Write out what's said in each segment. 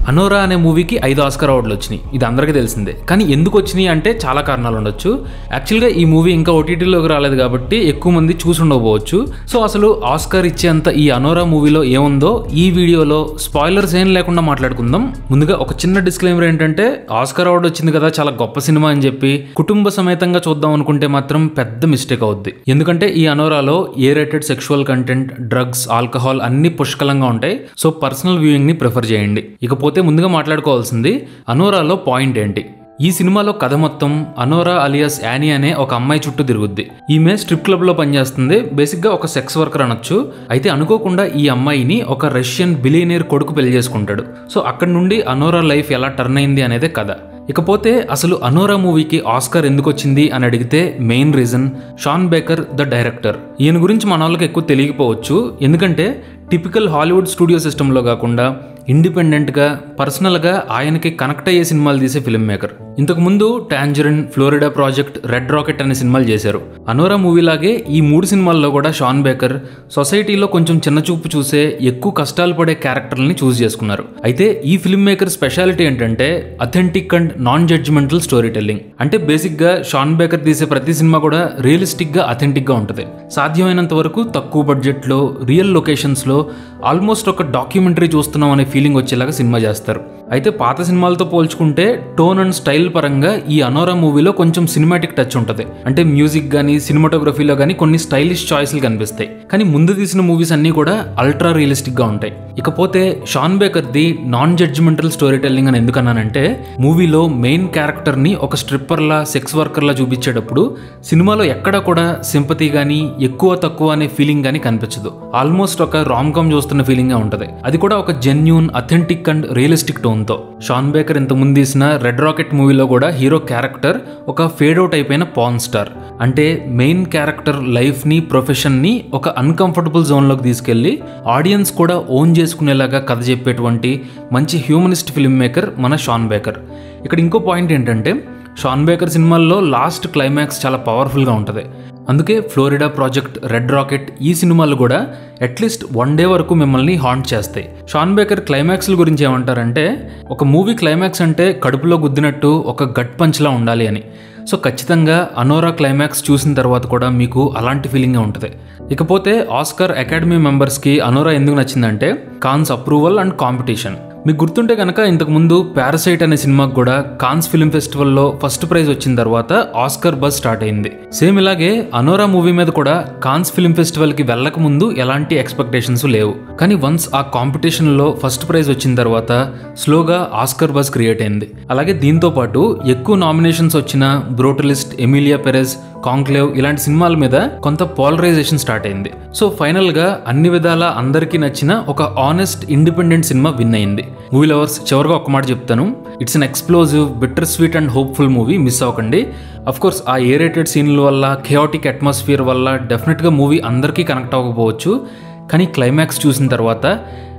అనోరా అనే మూవీకి 5 ఆస్కార్ అవార్డులు వచ్చినాయి. ఇది అందరికీ తెలిసిందే. కానీ ఎందుకు వచ్చినాయి అంటే చాలా కారణాలు ఉండొచ్చు. యాక్చువల్గా ఈ మూవీ ఇంకా ఓటీటీలోకి రాలేదు కాబట్టి ఎక్కువ మంది చూసి ఉండకపోవచ్చు. సో అసలు ఆస్కార్ ఇచ్చేంత ఈ అనోరా మూవీలో ఏముందో ఈ వీడియోలో స్పాయిలర్స్ ఏం లేకుండా మాట్లాడుకుందాం. ముందుగా ఒక చిన్న డిస్క్లైమర్ ఏంటంటే, ఆస్కార్ అవార్డు వచ్చింది కదా చాలా గొప్ప సినిమా అని చెప్పి కుటుంబ సమేతంగా చూద్దాం అనుకుంటే మాత్రం పెద్ద మిస్టేక్ అవుద్ది. ఎందుకంటే ఈ అనోరాలో A rated sexual content, drugs, alcohol అన్ని పుష్కలంగా ఉంటాయి. సో పర్సనల్ వ్యూయింగ్ ని ప్రిఫర్ చేయండి. ఇకపోతే ముందుగా మాట్లాడుకోవాల్సింది అనోరాలో పాయింట్ ఏంటి. ఈ సినిమాలో కథ మొత్తం అనోరా అలియాస్ యానీ అనే ఒక అమ్మాయి చుట్టూ తిరుగుద్ది. ఈమె స్ట్రిప్ క్లబ్ లో పనిచేస్తుంది. బేసిక్ గా ఒక సెక్స్ వర్కర్ అనొచ్చు. అయితే అనుకోకుండా ఈ అమ్మాయిని ఒక రష్యన్ బిలియనీర్ కొడుకు పెళ్లి చేసుకుంటాడు. సో అక్కడి నుండి అనోరా లైఫ్ ఎలా టర్న్ అయింది అనేదే కథ. ఇకపోతే అసలు అనోరా మూవీకి ఆస్కార్ ఎందుకు వచ్చింది అని అడిగితే main reason Sean Baker the director. ఈయన గురించి మన వాళ్ళకి ఎక్కువ తెలియకపోవచ్చు. ఎందుకంటే టిపికల్ హాలీవుడ్ స్టూడియో సిస్టంలో కాకుండా ఇండిపెండెంట్గా పర్సనల్గా ఆయనకి కనెక్ట్ అయ్యే సినిమాలు తీసే ఫిల్మ్ మేకర్. ఇంతకుముందు tangerine, Florida project, red rocket అనే సినిమాలు చేశారు. అనోరా మూవీలాగే ఈ 3 సినిమాల్లో కూడా షాన్ బేకర్ సొసైటీలో కొంచెం చిన్న చూపు చూసే, ఎక్కువ కష్టాలు పడే క్యారెక్టర్లని చూస్ చేసుకున్నారు. అయితే ఈ ఫిల్మ్ మేకర్ స్పెషాలిటీ ఏంటంటే authentic and non judgemental story telling. అంటే బేసిక్గా షాన్ బేకర్ తీసే ప్రతి సినిమా కూడా రియలిస్టిక్గా, అథెంటిక్గా ఉంటుంది. సాధ్యమైనంత వరకు తక్కువ బడ్జెట్లో, రియల్ లొకేషన్స్లో ఆల్మోస్ట్ ఒక డాక్యుమెంటరీ చూస్తున్నాం అనే ఫీలింగ్ వచ్చేలాగా సినిమా చేస్తారు. అయితే పాత సినిమాలతో పోల్చుకుంటే టోన్ అండ్ స్టైల్ పరంగా ఈ అనోరా మూవీలో కొంచెం సినిమాటిక్ టచ్ ఉంటుంది. అంటే మ్యూజిక్ కానీ సినిమాటోగ్రఫీలో కానీ కొన్ని స్టైలిష్ చాయిస్లు కనిపిస్తాయి. కానీ ముందు తీసిన మూవీస్ అన్నీ కూడా అల్ట్రా రియలిస్టిక్గా ఉంటాయి. ఇకపోతే షాన్ బేకర్ది నాన్ జడ్జిమెంటల్ స్టోరీ టెల్లింగ్ అని ఎందుకన్నానంటే, మూవీలో మెయిన్ క్యారెక్టర్ని ఒక స్ట్రిప్పర్లా, సెక్స్ వర్కర్లా చూపించేటప్పుడు సినిమాలో ఎక్కడా కూడా సింపతి కానీ, ఎక్కువ తక్కువ అనే ఫీలింగ్ కానీ కనిపించదు. ఆల్మోస్ట్ ఒక రామ్ కామ్ చూస్తున్న ఫీలింగ్గా ఉంటుంది. అది కూడా ఒక genuine, authentic and realistic tone తో. షాన్ బేకర్ ఇంత ముందు తీసిన రెడ్ రాకెట్ మూవీలో కూడా హీరో క్యారెక్టర్ ఒక ఫేడ్ అవుట్ అయిపోయిన పాన్ స్టార్. అంటే మెయిన్ క్యారెక్టర్ లైఫ్ ని, ప్రొఫెషన్ ని ఒక అన్కంఫర్టబుల్ జోన్ లోకి తీసుకెళ్లి ఆడియన్స్ కూడా ఓన్ చేసుకునేలాగా కథ చెప్పేటువంటి మంచి హ్యూమనిస్ట్ ఫిల్మ్ మేకర్ మన షాన్ బేకర్. ఇక్కడ ఇంకో పాయింట్ ఏంటంటే, షాన్ బేకర్ సినిమాల్లో లాస్ట్ క్లైమాక్స్ చాలా పవర్ఫుల్గా ఉంటుంది. అందుకే ఫ్లోరిడా ప్రాజెక్ట్, రెడ్ రాకెట్ ఈ సినిమాలు కూడా అట్లీస్ట్ 1 డే వరకు మిమ్మల్ని హాంట్ చేస్తాయి. షాన్ బేకర్ క్లైమాక్స్ల గురించి ఏమంటారంటే, ఒక మూవీ క్లైమాక్స్ అంటే కడుపులో గుద్దినట్టు ఒక గట్ పంచ్లా ఉండాలి అని. సో ఖచ్చితంగా అనోరా క్లైమాక్స్ చూసిన తర్వాత కూడా మీకు అలాంటి ఫీలింగే ఉంటుంది. ఇకపోతే ఆస్కార్ అకాడమీ మెంబర్స్కి అనోరా ఎందుకు నచ్చిందంటే, కాన్స్ అప్రూవల్ అండ్ కాంపిటీషన్. మీకు గుర్తుంటే కనుక ఇంతకుముందు పారాసైట్ అనే సినిమాకి కూడా కాన్స్ ఫిల్మ్ ఫెస్టివల్లో ఫస్ట్ ప్రైజ్ వచ్చిన తర్వాత ఆస్కార్ బజ్ స్టార్ట్ అయింది. సేమ్ ఇలాగే అనోరా మూవీ మీద కూడా కాన్స్ ఫిల్మ్ ఫెస్టివల్కి వెళ్ళక ముందు ఎలాంటి ఎక్స్పెక్టేషన్స్ లేవు. కానీ వన్స్ ఆ కాంపిటీషన్లో ఫస్ట్ ప్రైజ్ వచ్చిన తర్వాత స్లోగా ఆస్కార్ బజ్ క్రియేట్ అయింది. అలాగే దీంతో పాటు ఎక్కువ నామినేషన్స్ వచ్చిన బ్రూటలిస్ట్, ఎమిలియా పెరెజ్, కాంక్లేవ్ ఇలాంటి సినిమాల మీద కొంత పోలరైజేషన్ స్టార్ట్ అయింది. సో ఫైనల్ గా అన్ని విధాల అందరికీ నచ్చిన ఒక ఆనెస్ట్, ఇండిపెండెంట్ సినిమా విన్ అయింది. మూవీ లవర్స్, చివరిగా ఒక మాట చెప్తాను, it's an explosive, bitter sweet and hopeful movie. Miss అవ్వకండి. అఫ్ కోర్స్ ఆ ఏ రేటెడ్ సీన్ల వల్ల, కెయాటిక్ అట్మాస్ఫియర్ వల్ల డెఫినెట్గా మూవీ అందరికీ కనెక్ట్ అవ్వకపోవచ్చు. కానీ క్లైమాక్స్ చూసిన తర్వాత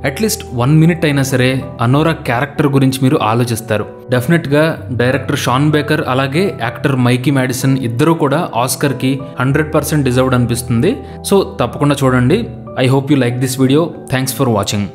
అట్లీస్ట్ 1 మినిట్ అయినా సరే అనోరా క్యారెక్టర్ గురించి మీరు ఆలోచిస్తారు. డెఫినెట్గా డైరెక్టర్ షాన్ బేకర్ అలాగే యాక్టర్ మైకీ మ్యాడిసన్ ఇద్దరూ కూడా ఆస్కర్కి 100% డిజర్వ్డ్ అనిపిస్తుంది. సో తప్పకుండా చూడండి. I hope you like this video. Thanks for watching.